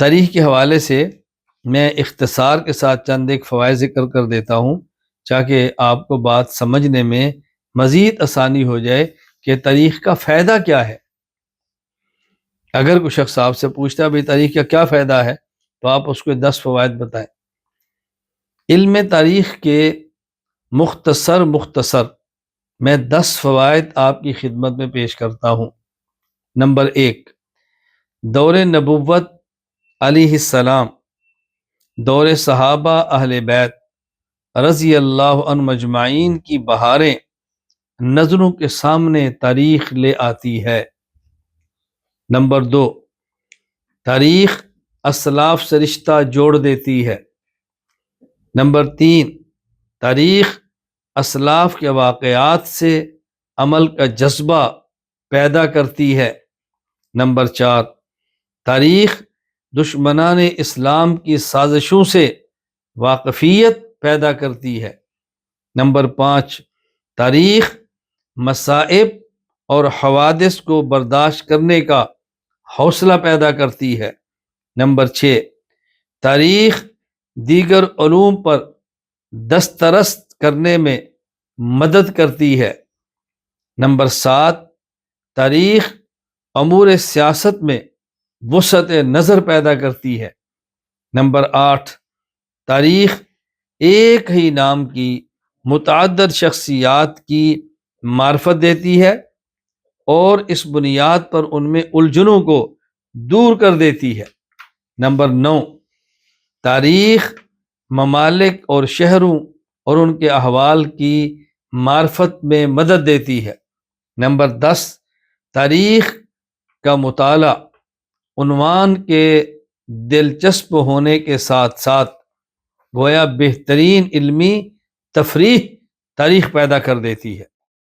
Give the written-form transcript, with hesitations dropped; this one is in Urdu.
تاریخ کے حوالے سے میں اختصار کے ساتھ چند ایک فوائد ذکر کر دیتا ہوں تاکہ آپ کو بات سمجھنے میں مزید آسانی ہو جائے کہ تاریخ کا فائدہ کیا ہے۔ اگر کوئی شخص آپ سے پوچھتا ہے بھئی تاریخ کا کیا فائدہ ہے تو آپ اس کو 10 فوائد بتائیں۔ علم تاریخ کے مختصر میں 10 فوائد آپ کی خدمت میں پیش کرتا ہوں۔ نمبر 1، دور نبوت علیہ السلام، دور صحابہ اہل بیت رضی اللہ عنہ مجمعین کی بہاریں نظروں کے سامنے تاریخ لے آتی ہے۔ نمبر 2، تاریخ اسلاف سے رشتہ جوڑ دیتی ہے۔ نمبر 3، تاریخ اسلاف کے واقعات سے عمل کا جذبہ پیدا کرتی ہے۔ نمبر 4، تاریخ دشمنان اسلام کی سازشوں سے واقفیت پیدا کرتی ہے۔ نمبر 5، تاریخ مصائب اور حوادث کو برداشت کرنے کا حوصلہ پیدا کرتی ہے۔ نمبر 6، تاریخ دیگر علوم پر دسترست کرنے میں مدد کرتی ہے۔ نمبر 7، تاریخ امور سیاست میں وسعت نظر پیدا کرتی ہے۔ نمبر 8، تاریخ ایک ہی نام کی متعدد شخصیات کی معرفت دیتی ہے اور اس بنیاد پر ان میں الجھنوں کو دور کر دیتی ہے۔ نمبر 9، تاریخ ممالک اور شہروں اور ان کے احوال کی معرفت میں مدد دیتی ہے۔ نمبر 10، تاریخ کا مطالعہ عنوان کے دلچسپ ہونے کے ساتھ ساتھ گویا بہترین علمی تفریح تاریخ پیدا کر دیتی ہے۔